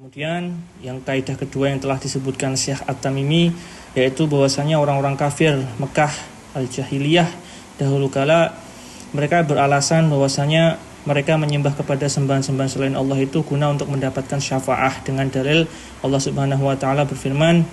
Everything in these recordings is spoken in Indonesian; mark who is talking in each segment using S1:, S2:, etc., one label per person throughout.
S1: Kemudian yang kaidah kedua yang telah disebutkan Syekh At-Tamimi, yaitu bahwasanya orang-orang kafir Mekah al-Jahiliyah dahulu kala mereka beralasan bahwasanya mereka menyembah kepada sembahan-sembahan selain Allah itu guna untuk mendapatkan syafaah, dengan dalil Allah Subhanahu wa taala berfirman,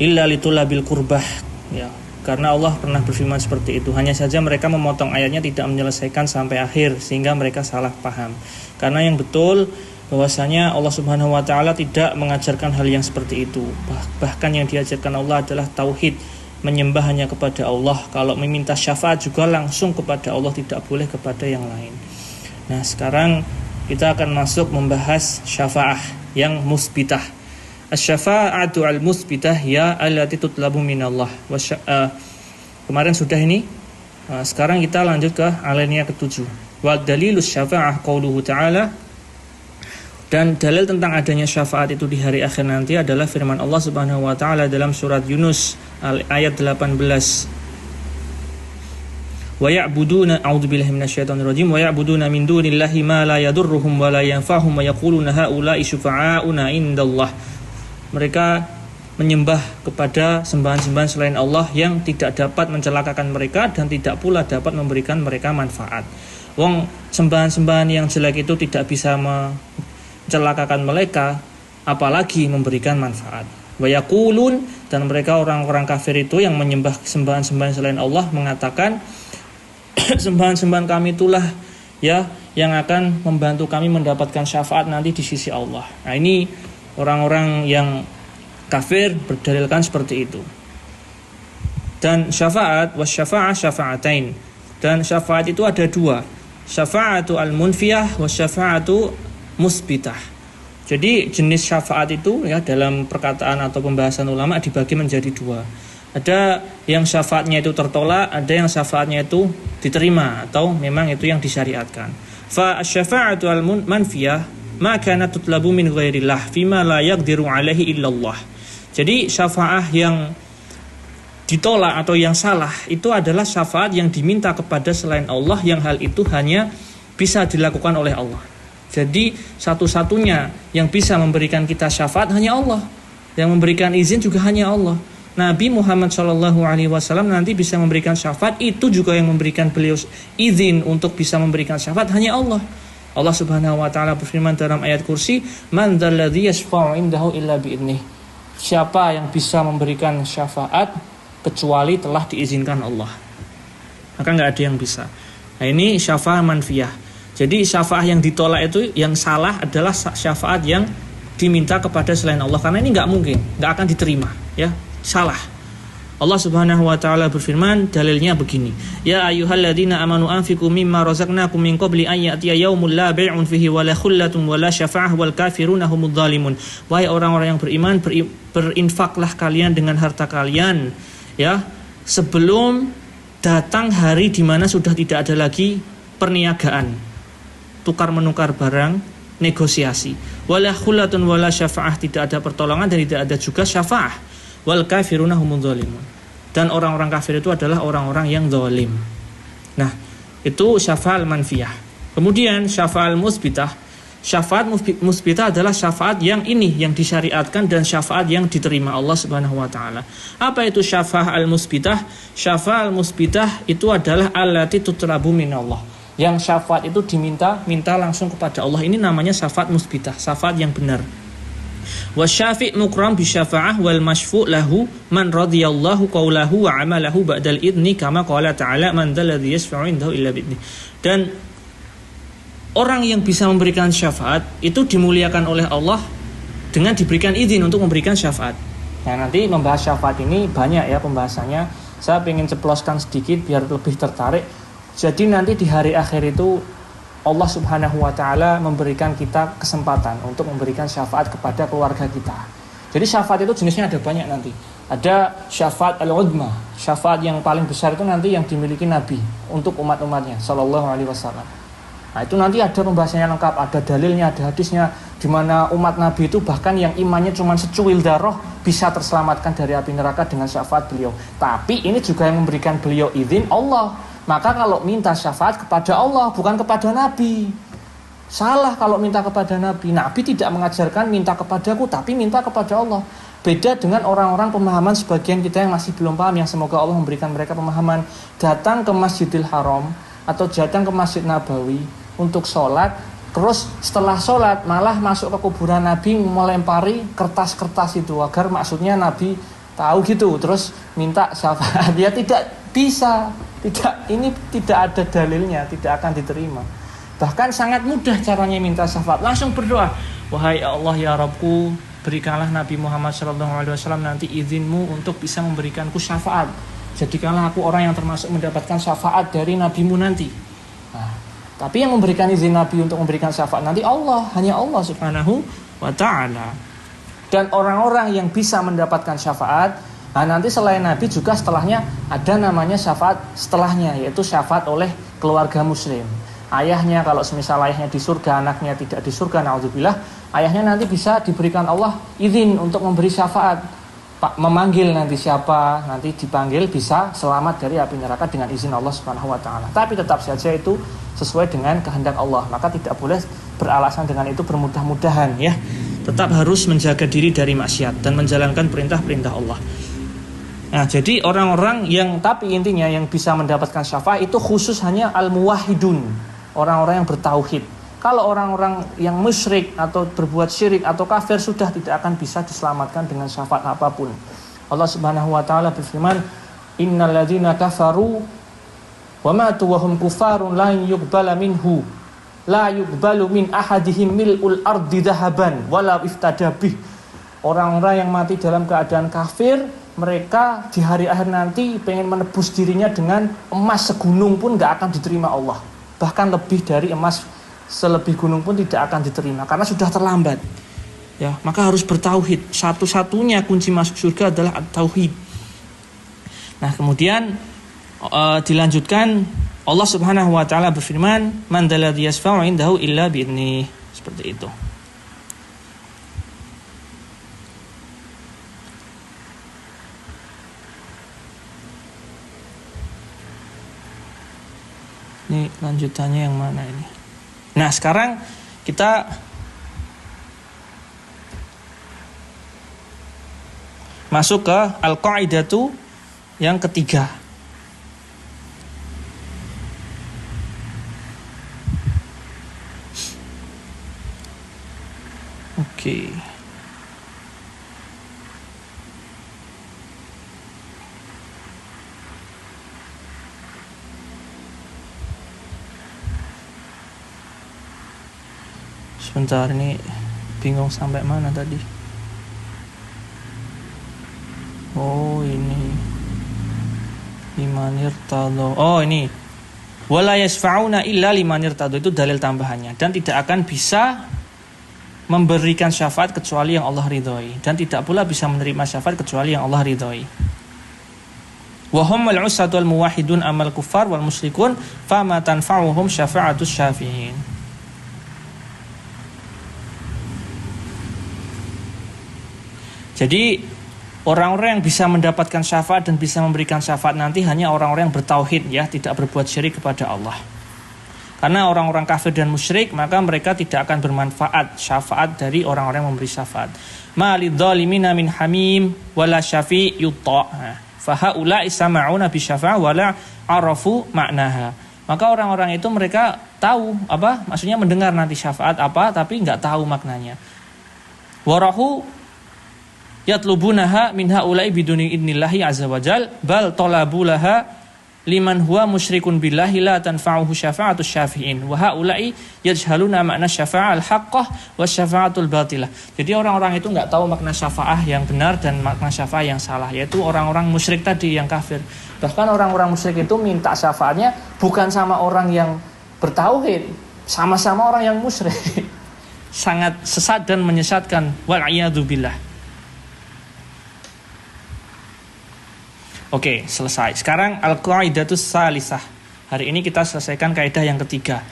S1: illa litulabil qurbah, ya. Karena Allah pernah berfirman seperti itu. Hanya saja mereka memotong ayatnya, tidak menyelesaikan sampai akhir, sehingga mereka salah paham. Karena yang betul bahwasanya Allah Subhanahu wa taala tidak mengajarkan hal yang seperti itu. Bahkan yang diajarkan Allah adalah tauhid, menyembah hanya kepada Allah. Kalau meminta syafaat juga langsung kepada Allah, tidak boleh kepada yang lain. Nah, sekarang kita akan masuk membahas syafaah yang musbitah. Asy-syafa'atu al-musbitah ya allati tutlabu minallah. Kemarin sudah ini. Sekarang kita lanjut ke alinea ketujuh. Wa dalilus syafa'ah qauluhu ta'ala. Dan dalil tentang adanya syafaat itu di hari akhir nanti adalah firman Allah Subhanahu wa taala dalam surat Yunus ayat 18. Wa ya'buduna a'udzubillahi minasyaitonir rajim wa ya'buduna min dunillahi ma la yadurruhum wa la yanfa'uhum wa yaquluna haula'i syufa'auna indallah. Mereka menyembah kepada sembahan-sembahan selain Allah yang tidak dapat mencelakakan mereka dan tidak pula dapat memberikan mereka manfaat. Wong sembahan-sembahan yang jelek itu tidak bisa mencelakakan mereka, apalagi memberikan manfaat. Wa yaqulun, dan mereka orang-orang kafir itu yang menyembah sembahan-sembahan selain Allah mengatakan, sembahan-sembahan kami itulah ya yang akan membantu kami mendapatkan syafaat nanti di sisi Allah. Nah, ini orang-orang yang kafir berdalilkan seperti itu. Dan syafaat wasyafa'ah syafa'atain. Dan syafaat itu ada dua. Syafa'atu al-munfiyah wasyafa'atu musbitah. Jadi jenis syafaat itu ya dalam perkataan atau pembahasan ulama dibagi menjadi dua. Ada yang syafaatnya itu tertolak, ada yang syafaatnya itu diterima atau memang itu yang disyariatkan. Fa asy-syafa'atu al-manfiyah ma kana tutlabu min ghairillah fima la yaqdiru alaihi illallah. Jadi syafaah yang ditolak atau yang salah itu adalah syafaat yang diminta kepada selain Allah, yang hal itu hanya bisa dilakukan oleh Allah. Jadi satu-satunya yang bisa memberikan kita syafaat hanya Allah. Yang memberikan izin juga hanya Allah. Nabi Muhammad SAW nanti bisa memberikan syafaat, itu juga yang memberikan beliau izin untuk bisa memberikan syafaat hanya Allah. Allah Subhanahu wa taala berfirman dalam ayat kursi, man dzalladzi yashfa'u indahu illa bi'idnih. Siapa yang bisa memberikan syafaat kecuali telah diizinkan Allah. Maka enggak ada yang bisa. Nah, ini syafaat manfiyah. Jadi syafaat yang ditolak itu, yang salah adalah syafaat yang diminta kepada selain Allah, karena ini enggak mungkin, enggak akan diterima, ya. Salah. Allah Subhanahu wa taala berfirman, dalilnya begini. Ya ayyuhalladzina amanu anfiqu mimma razaqnakum min qabli an ya'tiya yaumul la bai'un fihi wa la khullatun wa la syafa'ah wal kafiruna humudz zalimun. Wahai orang-orang yang beriman, berinfaklah kalian dengan harta kalian ya sebelum datang hari di mana sudah tidak ada lagi perniagaan, tukar menukar barang, negosiasi. Wala khullatun wala syafa'ah, tidak ada pertolongan dan tidak ada juga syafa'ah. Wal kafiruna humudz zalimun. Dan orang-orang kafir itu adalah orang-orang yang zalim. Nah, itu syafaat manfiyah. Kemudian syafaat musbitah. Syafaat musbitah adalah syafaat yang ini yang disyariatkan dan syafaat yang diterima Allah Subhanahu wa taala. Apa itu syafaat al-musbitah? Syafaat al-musbitah itu adalah allati tutlabu minallah. Yang syafaat itu minta langsung kepada Allah. Ini namanya syafaat musbitah, syafaat yang benar. Wasyafi' mukram bisyafa'ah wal masyfu' lahu man radiyallahu qawlahu wa amalahu ba'dal idni kama qala ta'ala man dzalladzi yashfa'u indahu illa bi'idnih. Dan orang yang bisa memberikan syafaat itu dimuliakan oleh Allah dengan diberikan izin untuk memberikan syafaat. Nah, nanti membahas syafaat ini banyak ya pembahasannya. Saya ingin ceploskan sedikit biar lebih tertarik. Jadi nanti di hari akhir itu Allah Subhanahu wa taala memberikan kita kesempatan untuk memberikan syafaat kepada keluarga kita. Jadi syafaat itu jenisnya ada banyak nanti. Ada syafaat al-udma, syafaat yang paling besar itu nanti yang dimiliki Nabi untuk umat-umatnya sallallahu alaihi wasallam. Nah, itu nanti ada pembahasannya lengkap, ada dalilnya, ada hadisnya, di mana umat Nabi itu bahkan yang imannya cuma secuil darah bisa terselamatkan dari api neraka dengan syafaat beliau. Tapi ini juga yang memberikan beliau izin Allah. Maka kalau minta syafaat kepada Allah, bukan kepada Nabi. Salah kalau minta kepada Nabi. Nabi tidak mengajarkan minta kepadaku, tapi minta kepada Allah. Beda dengan orang-orang pemahaman sebagian kita yang masih belum paham, yang semoga Allah memberikan mereka pemahaman. Datang ke Masjidil Haram atau datang ke Masjid Nabawi untuk sholat, terus setelah sholat malah masuk ke kuburan Nabi melempari kertas-kertas itu, agar maksudnya Nabi tahu gitu, terus minta syafaat. Ya tidak bisa, ini tidak ada dalilnya, tidak akan diterima. Bahkan sangat mudah caranya minta syafaat. Langsung berdoa, wahai Allah ya Rabbku, berikanlah Nabi Muhammad SAW nanti izinmu untuk bisa memberikanku syafaat. Jadikanlah aku orang yang termasuk mendapatkan syafaat dari Nabimu nanti. Nah, tapi yang memberikan izin Nabi untuk memberikan syafaat nanti Allah, hanya Allah Subhanahu wa ta'ala. Dan orang-orang yang bisa mendapatkan syafaat, nah nanti selain Nabi juga setelahnya ada namanya syafaat setelahnya, yaitu syafaat oleh keluarga muslim. Ayahnya, kalau semisal ayahnya di surga, anaknya tidak di surga, naudzubillah, ayahnya nanti bisa diberikan Allah izin untuk memberi syafaat. Pak memanggil nanti siapa, nanti dipanggil bisa selamat dari api neraka dengan izin Allah Subhanahu wa ta'ala. Tapi tetap saja itu sesuai dengan kehendak Allah. Maka tidak boleh beralasan dengan itu bermudah-mudahan ya. Tetap harus menjaga diri dari maksiat dan menjalankan perintah-perintah Allah. Nah, jadi orang-orang yang, tapi intinya yang bisa mendapatkan syafaat itu khusus hanya al-muwahhidun, orang-orang yang bertauhid. Kalau orang-orang yang musyrik atau berbuat syirik atau kafir sudah tidak akan bisa diselamatkan dengan syafaat apapun. Allah Subhanahu wa taala berfirman, "Innal ladzina kafaru wa matu wa hum kufarun la yuqbala minhu la yuqbalu min ahadihim mil'ul ardi dhahaban wala iftada bih." Orang-orang yang mati dalam keadaan kafir, mereka di hari akhir nanti pengen menebus dirinya dengan emas segunung pun gak akan diterima Allah. Bahkan lebih dari emas selebih gunung pun tidak akan diterima karena sudah terlambat. Ya, maka harus bertauhid. Satu-satunya kunci masuk surga adalah tauhid. Nah, kemudian dilanjutkan Allah Subhanahu wa taala berfirman, "Man dalladzi yasfa'u 'indahu illa bi'idnih." Seperti itu. Ini lanjutannya yang mana ini? Nah, sekarang kita masuk ke al-qaidatu yang ketiga. Oke. Sebentar, ini bingung sampai mana tadi. Oh, ini limanir tado. Oh, ini wala yasfa'una illa limanir tado, itu dalil tambahannya. Dan tidak akan bisa memberikan syafaat kecuali yang Allah ridhoi, dan tidak pula bisa menerima syafaat kecuali yang Allah ridhoi. Wa humul usatul muwahhidun amal kuffar wal musyrikun fama tanfa'uhum syafa'atus syafi'in. Jadi orang-orang yang bisa mendapatkan syafaat dan bisa memberikan syafaat nanti hanya orang-orang yang bertauhid ya, tidak berbuat syirik kepada Allah. Karena orang-orang kafir dan musyrik, maka mereka tidak akan bermanfaat syafaat dari orang-orang yang memberi syafaat. Ma lidzalimina min hamim wala syafi' yuta'. Fa haula'i sama'una bi syafa' wala arafu ma'naha. Maka orang-orang itu mereka tahu apa maksudnya, mendengar nanti syafaat apa, tapi enggak tahu maknanya. Warahu yatlubunaha min haula'i biduni idnillahi azza wajal bal talabulaha liman huwa musyrikun billahi la tanfa'uhu syafa'atus syafi'in wa haula'i yajhaluna makna syafa'al haqqah wa syafa'atul batilah. Jadi orang-orang itu enggak tahu makna syafa'ah yang benar dan makna syafa'ah yang salah, yaitu orang-orang musyrik tadi yang kafir. Bahkan orang-orang musyrik itu minta syafaatnya bukan sama orang yang bertauhid, sama-sama orang yang musyrik. Sangat sesat dan menyesatkan, wal a'yadu billah. Oke, selesai. Sekarang al-qaidatus salisah. Hari ini kita selesaikan kaidah yang ketiga.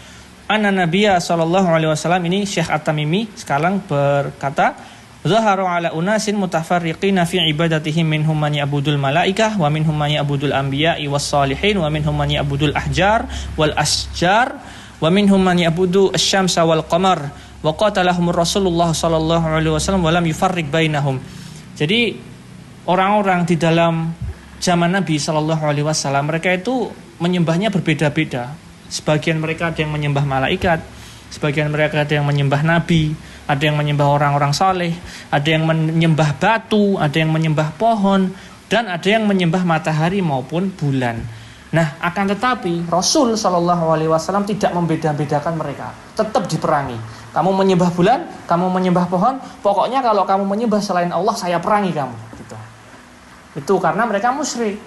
S1: Anna Nabiya sallallahu alaihi wasallam, ini Syekh At-Tamimi sekarang berkata, Zaharu ala unasin mutafarriqina fi ibadatihim minhum man ya'budul malaikah wa minhum man ya'budul anbiya'i was salihin wa minhum man ya'budul ahjar wal asjar wa minhum man ya'budu asy-syamsa wal qamar wa qatalahum Rasulullah sallallahu alaihi wasallam wa lam yufarriq bainahum. Jadi orang-orang di dalam zaman Nabi sallallahu alaihi wasallam mereka itu menyembahnya berbeda-beda. Sebagian mereka ada yang menyembah malaikat, sebagian mereka ada yang menyembah nabi, ada yang menyembah orang-orang saleh, ada yang menyembah batu, ada yang menyembah pohon, dan ada yang menyembah matahari maupun bulan. Nah, akan tetapi Rasul Shallallahu Alaihi Wasallam tidak membeda-bedakan mereka, tetap diperangi. Kamu menyembah bulan, kamu menyembah pohon, pokoknya kalau kamu menyembah selain Allah, saya perangi kamu. Gitu. Itu karena mereka musyrik.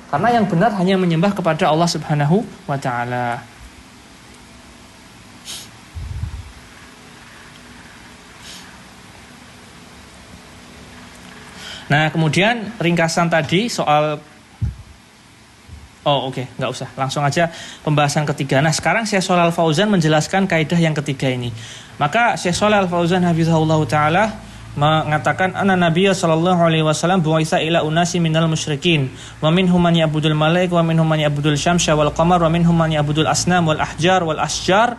S1: Karena yang benar hanya menyembah kepada Allah Subhanahu wa Ta'ala. Nah, kemudian ringkasan tadi soal nggak usah, langsung aja pembahasan ketiga. Nah, sekarang Syekh Shalih Al Fauzan menjelaskan kaidah yang ketiga ini. Maka Syekh Shalih Al Fauzan hafizahullah taala mengatakan anna Nabiya sallallahu alaihi wasallam bu'itsa ila unasi minal musyrikin wa minhum man ya'budul malaik wa minhum man ya'budul syamsa wal qamar wa minhum man ya'budul asnam wal ahjar wal asjar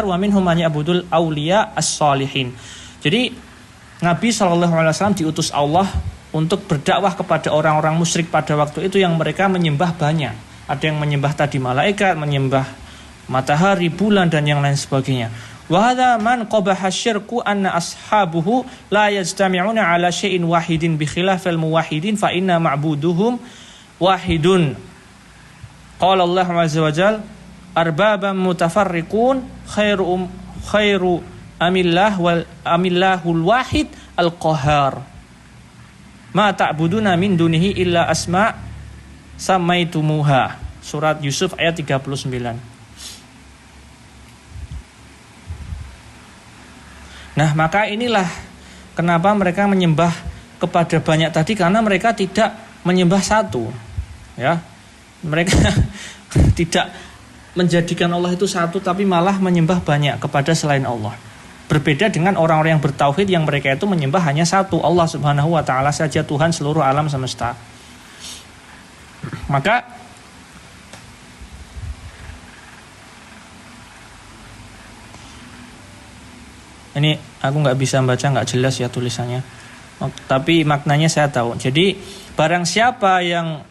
S1: wa minhum man ya'budul auliya as-salihin. Jadi Nabi sallallahu alaihi wasallam diutus Allah untuk berdakwah kepada orang-orang musyrik pada waktu itu yang mereka menyembah banyak. Ada yang menyembah tadi malaikat, menyembah matahari, bulan dan yang lain sebagainya. Wa hadza man qabaha syirku anna ashabuhu la yajtami'una ala syai'in wahidin bi khilafil muwahhidin fa inna ma'buduhum wahidun. Qala Allah azza wa jalla arbabam mutafarriqun khairu amillahul wahid al-qahhar. Ma ta'buduna min dunihi illa asma' samaitumuha. Surat Yusuf ayat 39. Nah, maka inilah kenapa mereka menyembah kepada banyak tadi, karena mereka tidak menyembah satu. Ya. Mereka tidak menjadikan Allah itu satu, tapi malah menyembah banyak kepada selain Allah. Berbeda dengan orang-orang yang bertauhid yang mereka itu menyembah hanya satu, Allah Subhanahu wa taala saja, Tuhan seluruh alam semesta. Maka ini aku nggak bisa baca, nggak jelas ya tulisannya. Tapi maknanya saya tahu. Jadi barang siapa yang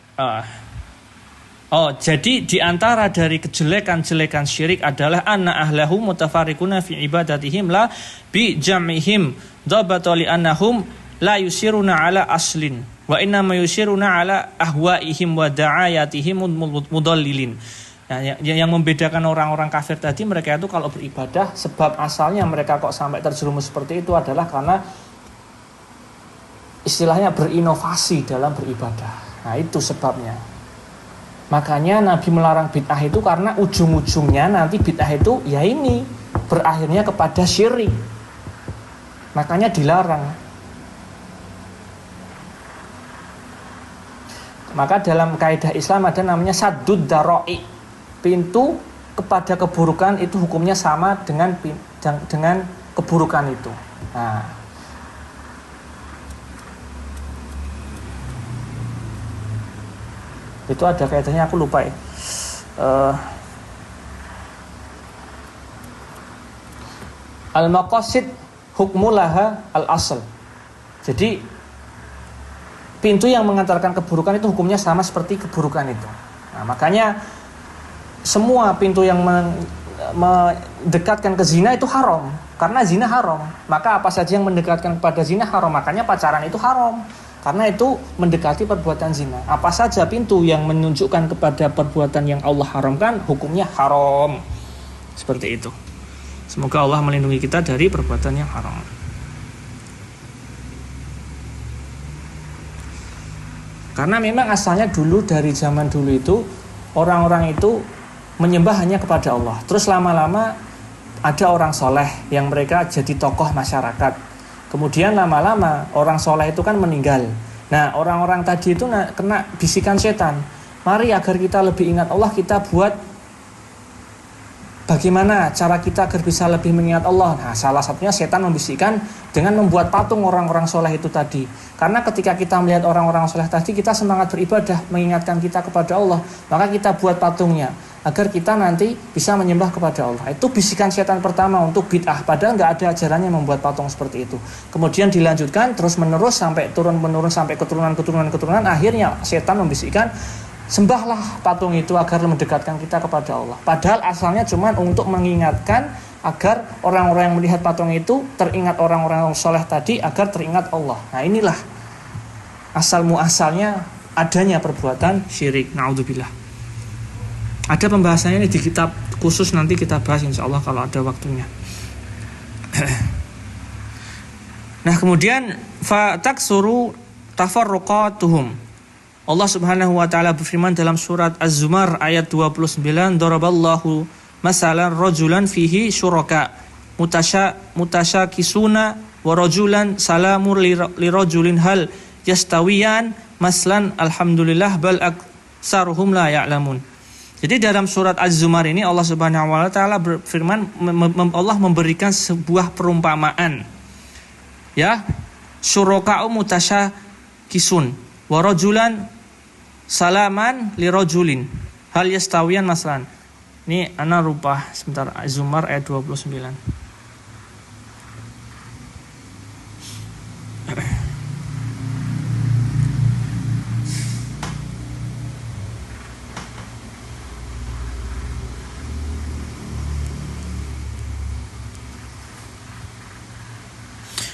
S1: jadi di antara dari kejelekan-jelekan syirik adalah anna ahlahu mutafarriquna fi ibadatihim la bi jam'ihim dhabatali annahum la yusiruna ala aslin wa inna ma yusiruna ala ahwaihim wa da'ayatihim mudallilin. Nah, yang membedakan orang-orang kafir tadi, mereka itu kalau beribadah, sebab asalnya mereka kok sampai terjerumus seperti itu adalah karena istilahnya berinovasi dalam beribadah. Nah, itu sebabnya. Makanya Nabi melarang bid'ah itu karena ujung-ujungnya nanti bid'ah itu ya ini berakhirnya kepada syirik. Makanya dilarang. Maka dalam kaidah Islam ada namanya saddud dara'i. Pintu kepada keburukan itu hukumnya sama dengan keburukan itu. Nah, itu ada kaitannya, aku lupa ya. Al-maqasid hukmulaha al-asl. Jadi pintu yang mengantarkan keburukan itu hukumnya sama seperti keburukan itu. Nah, makanya semua pintu yang mendekatkan ke zina itu haram, karena zina haram. Maka apa saja yang mendekatkan kepada zina haram. Makanya pacaran itu haram, karena itu mendekati perbuatan zina. Apa saja pintu yang menunjukkan kepada perbuatan yang Allah haramkan, hukumnya haram. Seperti itu. Semoga Allah melindungi kita dari perbuatan yang haram. Karena memang asalnya dulu, dari zaman dulu itu orang-orang itu menyembah hanya kepada Allah. Terus lama-lama ada orang soleh yang mereka jadi tokoh masyarakat. Kemudian lama-lama orang soleh itu kan meninggal. Nah, orang-orang tadi itu kena bisikan setan. Mari agar kita lebih ingat Allah, kita buat bagaimana cara kita agar bisa lebih mengingat Allah? Nah, salah satunya setan membisikkan dengan membuat patung orang-orang soleh itu tadi. Karena ketika kita melihat orang-orang soleh tadi, kita semangat beribadah, mengingatkan kita kepada Allah. Maka kita buat patungnya, agar kita nanti bisa menyembah kepada Allah. Itu bisikan setan pertama untuk bid'ah. Padahal nggak ada ajarannya membuat patung seperti itu. Kemudian dilanjutkan terus-menerus sampai turun-menurun sampai keturunan-keturunan. Akhirnya setan membisikkan, sembahlah patung itu agar mendekatkan kita kepada Allah. Padahal asalnya cuma untuk mengingatkan agar orang-orang yang melihat patung itu teringat orang-orang yang soleh tadi, agar teringat Allah. Nah, inilah asal muasalnya adanya perbuatan syirik. Naudzubillah. Ada pembahasannya ini di kitab khusus, nanti kita bahas insya Allah kalau ada waktunya. Nah, kemudian fataksuru tafarruqatuhum. Allah Subhanahu wa taala berfirman dalam surat Az-Zumar ayat 29, daraballahu masalan rajulan fihi syuraka mutasyakisuna wa rajulan salamur lirajulin hal yastawiyan maslan alhamdulillah bal aksaruhum la ya'lamun. Jadi dalam surat Az-Zumar ini Allah Subhanahu wa taala berfirman, Allah memberikan sebuah perumpamaan. Ya, syuraka'u mutasyakisun wa rajulan salaman li rajulin hal yastawiyan maslan. Ini ana rubah sebentar, Az-Zumar ayat 29.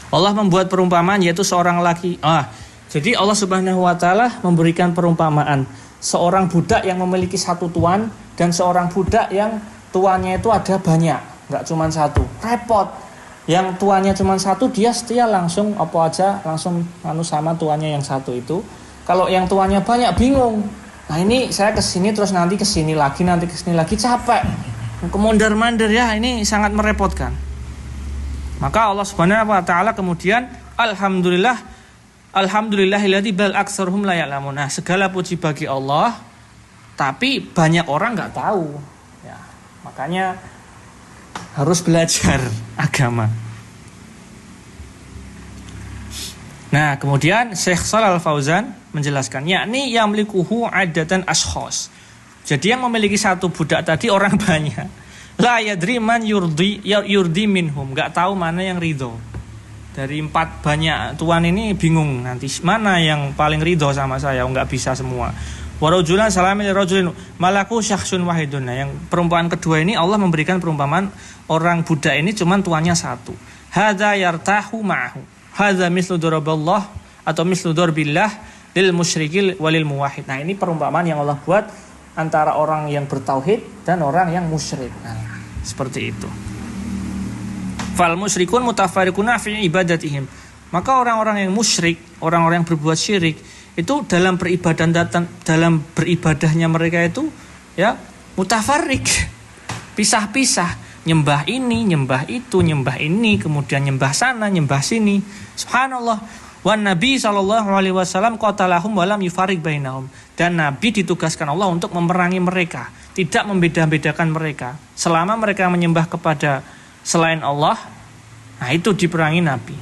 S1: Allah membuat perumpamaan yaitu seorang laki. Jadi Allah Subhanahu wa taala memberikan perumpamaan seorang budak yang memiliki satu tuan dan seorang budak yang tuannya itu ada banyak, enggak cuma satu. Repot. Yang tuannya cuma satu, dia setia langsung apa aja langsung sama tuannya yang satu itu. Kalau yang tuannya banyak bingung. Nah, ini saya kesini terus nanti kesini lagi, capek. Kemondar-mandir ya, ini sangat merepotkan. Maka Allah Subhanahu wa taala kemudian alhamdulillahilladzi bal aktsaruhum la ya'lamun. Nah, segala puji bagi Allah, tapi banyak orang enggak tahu. Ya, makanya harus belajar agama. Nah, kemudian Syekh Shalal Fauzan menjelaskan, yakni yamlikuhu adatan ashkhas. Jadi yang memiliki satu budak tadi orang banyak. La yadri man yurdi minhum, enggak tahu mana yang ridho. Dari 4 banyak tuan ini bingung nanti mana yang paling ridho sama saya, enggak bisa semua. Wa rajulan salamin li rajulin malaku syakhsun wahidun. Nah, yang perumpamaan kedua ini Allah memberikan perumpamaan orang budak ini cuma tuannya satu. Hadza yartahu ma'ahu. Hadza mislu daraballah atau mislu darbillah lil musyrikil walil muwahhid. Nah, ini perumpamaan yang Allah buat antara orang yang bertauhid dan orang yang musyrik. Nah, seperti itu. Fal musyrikun mutafarriquna fi ibadatihim. Maka orang-orang yang musyrik, orang-orang yang berbuat syirik itu dalam beribadahnya mereka itu ya mutafarriq. Pisah-pisah, nyembah ini, nyembah itu, nyembah ini, kemudian nyembah sana, nyembah sini. Subhanallah. Wan Nabi sallallahu alaihi wasallam qatalahum wa lam yufarriq bainahum. Dan Nabi ditugaskan Allah untuk memerangi mereka, tidak membeda-bedakan mereka. Selama mereka menyembah kepada selain Allah, nah itu diperangi Nabi.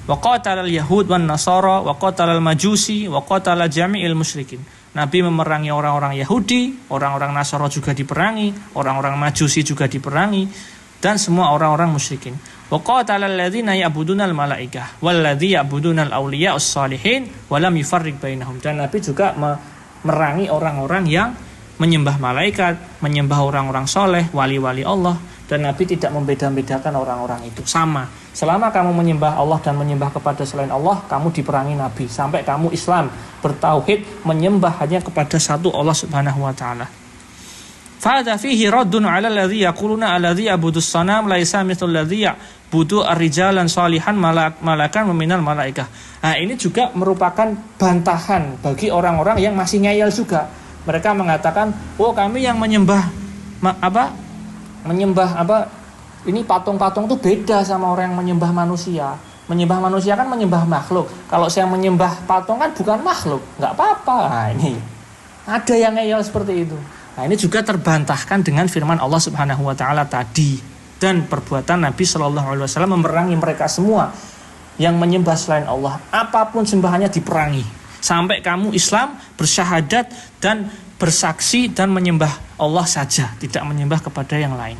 S1: Wa qatalal yahud wan nasara wa qatalal majusi wa qatala jami'il musyrikin. Nabi memerangi orang-orang Yahudi, orang-orang Nasara juga diperangi, orang-orang Majusi juga diperangi, dan semua orang-orang musyrikin. Wa qatalal ladzina ya'budunal malaikah wal ladzi ya'budunal awliya'us shalihin wa lam yufarriq bainahum. Dan Nabi juga memerangi orang-orang yang menyembah malaikat, menyembah orang-orang soleh, wali-wali Allah, dan Nabi tidak membeda-bedakan orang-orang itu, sama. Selama kamu menyembah Allah dan menyembah kepada selain Allah, kamu diperangi Nabi sampai kamu Islam, bertauhid, menyembah hanya kepada satu Allah Subhanahu wa taala. Fa'adha fihi raddun 'ala alladhi yaquluna alladhi ya'budu as-sanam laisa mithlu alladhi ya'budu ar-rijalan salihan malakan minal malaikah. Nah, ini juga merupakan bantahan bagi orang-orang yang masih ngeyel juga. Mereka mengatakan, "Oh, kami yang menyembah ini patung-patung itu beda sama orang yang menyembah manusia. Menyembah manusia kan menyembah makhluk. Kalau saya menyembah patung kan bukan makhluk, nggak apa-apa." Nah, ini ada yang ngeyel seperti itu. Nah, ini juga terbantahkan dengan firman Allah Subhanahu wa taala tadi, dan perbuatan Nabi Shallallahu alaihi wasallam memerangi mereka semua yang menyembah selain Allah. Apapun sembahannya diperangi. Sampai kamu Islam, bersyahadat dan bersaksi dan menyembah Allah saja, tidak menyembah kepada yang lain.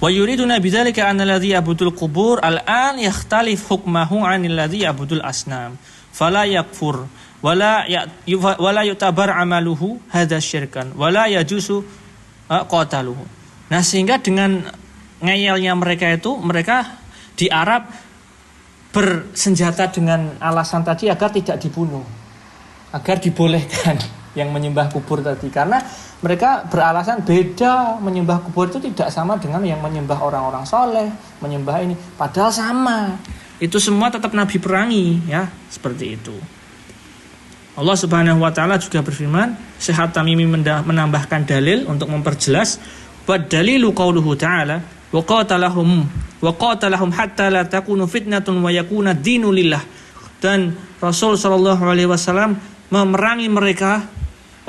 S1: Wa yuriduna bidzalika anna alladhi ya'budul qubur al-an yakhtalif hukmuhu 'anil ladzi ya'budul asnam fala yakfur wala yutabar amaluhu hadza syirkan wala yajusu qataluhu. Nah, sehingga dengan ngeyelnya mereka itu, mereka di Arab bersenjata dengan alasan tadi agar tidak dibunuh, agar dibolehkan yang menyembah kubur tadi, karena mereka beralasan beda, menyembah kubur itu tidak sama dengan yang menyembah orang-orang soleh, menyembah ini, padahal sama. Itu semua tetap Nabi perangi, ya, seperti itu. Allah Subhanahu wa taala juga berfirman, Syekh Tamimi menambahkan dalil untuk memperjelas, wa dalilu qauluhu ta'ala wa qatalahum hatta la takunu fitnatun wa yakuna dinu lillah. Dan Rasul sallallahu alaihi wasallam memerangi mereka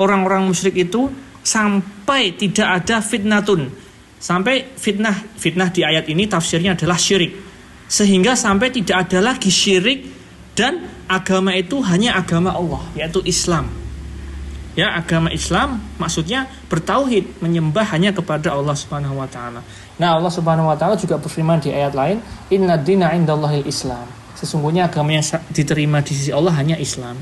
S1: orang-orang musyrik itu sampai tidak ada fitnatun. Sampai fitnah di ayat ini tafsirnya adalah syirik. Sehingga sampai tidak ada lagi syirik dan agama itu hanya agama Allah, yaitu Islam. Ya, agama Islam maksudnya bertauhid, menyembah hanya kepada Allah Subhanahu wa taala. Nah, Allah Subhanahu wa taala juga berfirman di ayat lain, "Innad dina 'indallahil Islam." Sesungguhnya agama yang diterima di sisi Allah hanya Islam.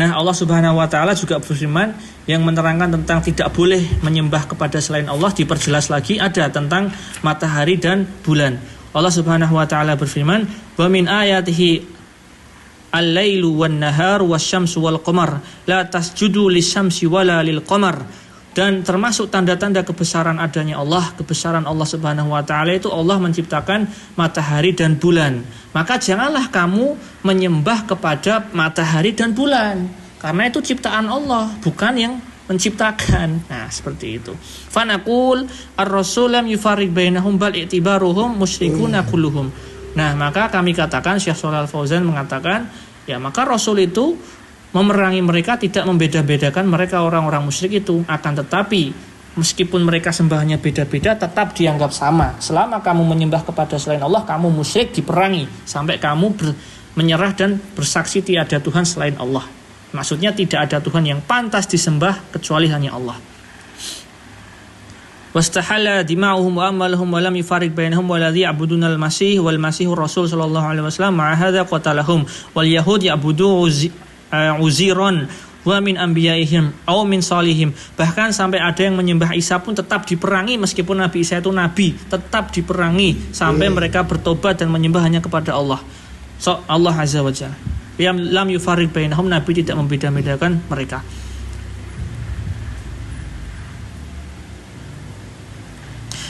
S1: Nah, Allah Subhanahu wa taala juga berfirman yang menerangkan tentang tidak boleh menyembah kepada selain Allah, diperjelas lagi ada tentang matahari dan bulan. Allah Subhanahu wa taala berfirman, "Wa min ayatihi al-lailu wan-nahar wasyamsu wal-qamar la tasjudu lis-syamsi wala lil-qamar." Dan termasuk tanda-tanda kebesaran adanya Allah, kebesaran Allah Subhanahu wa taala itu Allah menciptakan matahari dan bulan. Maka janganlah kamu menyembah kepada matahari dan bulan, karena itu ciptaan Allah, bukan yang menciptakan. Nah, seperti itu. Fanaqul ar-rasul lam yufarriq bainahum bal i'tibaruhum musyrikuna kulluhum. Nah, maka kami katakan, Syekh Shalal Fauzan mengatakan, ya maka Rasul itu memerangi mereka, tidak membeda-bedakan mereka orang-orang musyrik itu. Akan tetapi meskipun mereka sembahnya beda-beda, tetap dianggap sama. Selama kamu menyembah kepada selain Allah, kamu musyrik, diperangi sampai kamu menyerah dan bersaksi tiada Tuhan selain Allah. Maksudnya tidak ada Tuhan yang pantas disembah kecuali hanya Allah. Wastahalla dima'uhum wa amaluhum wa lam yufarriq bainahum waladhi ya'buduna al-masih wal masihur rasul sallallahu alaihi wasallam ma'a hadza qatalahum wal yahud ya'budu Uziron wa min anbiyaihim aw min salihim. Bahkan sampai ada yang menyembah Isa pun tetap diperangi, meskipun Nabi Isa itu nabi, tetap diperangi sampai mereka bertobat dan menyembah hanya kepada Allah. So Allah azza wa jalla. Lam yufarriq bainahum, Nabi tidak membeda-bedakan mereka.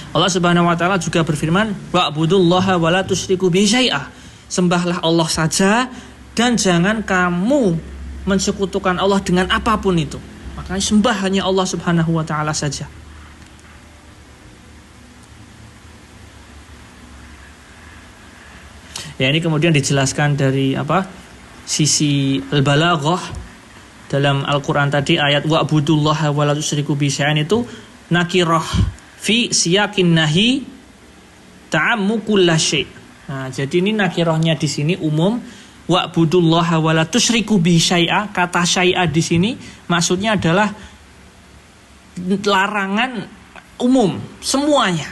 S1: Allah Subhanahu wa taala juga berfirman, wa'budullaha wa la tusyriku bihi syai'a. Sembahlah Allah saja dan jangan kamu mensekutukan Allah dengan apapun itu. Makanya sembah hanya Allah Subhanahu wa taala saja. Ya, ini kemudian dijelaskan dari sisi al-balaghah dalam Al-Qur'an tadi, ayat wa'budullaha wa la tusyriku bihi syai'an itu nakirah fi siyaqin nahi ta'ammu kullasyai'. Nah, jadi ini nakirahnya di sini umum. Wa'budullaha wa la tusyriku bihi syai'a. Kata syai'a di sini maksudnya adalah larangan umum, semuanya.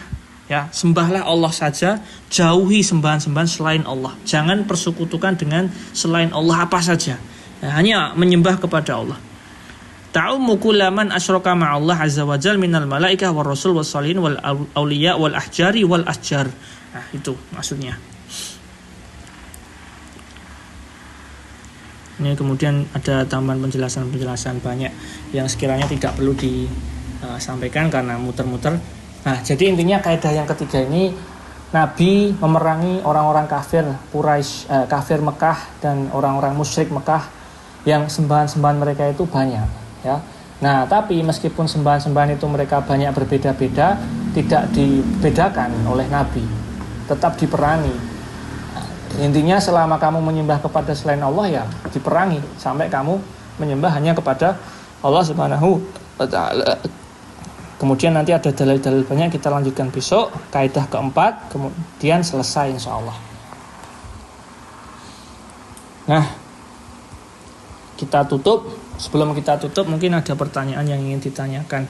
S1: Ya, sembahlah Allah saja, jauhi sembahan-sembahan selain Allah. Jangan persekutukan dengan selain Allah apa saja. Ya, hanya menyembah kepada Allah. Ta'ummu kullaman asyraka ma'allah azza wa jalla minal malaikah war rasul was salihin wal auliya wal ahjari wal asjar. Nah, itu maksudnya. Ini kemudian ada tambahan penjelasan banyak yang sekiranya tidak perlu disampaikan karena muter-muter. Nah, jadi intinya kaidah yang ketiga ini, Nabi memerangi orang-orang kafir Quraisy, kafir Mekah dan orang-orang musyrik Mekah yang sembahan-sembahan mereka itu banyak, ya. Nah, tapi meskipun sembahan-sembahan itu mereka banyak berbeda-beda, tidak dibedakan oleh Nabi, tetap diperangi. Intinya selama kamu menyembah kepada selain Allah, ya diperangi sampai kamu menyembah hanya kepada Allah Subhanahu wa ta'ala. Kemudian nanti ada dalil-dalil banyak, kita lanjutkan besok. Kaidah keempat, kemudian selesai insya Allah. Nah, kita tutup. Sebelum kita tutup, mungkin ada pertanyaan yang ingin ditanyakan.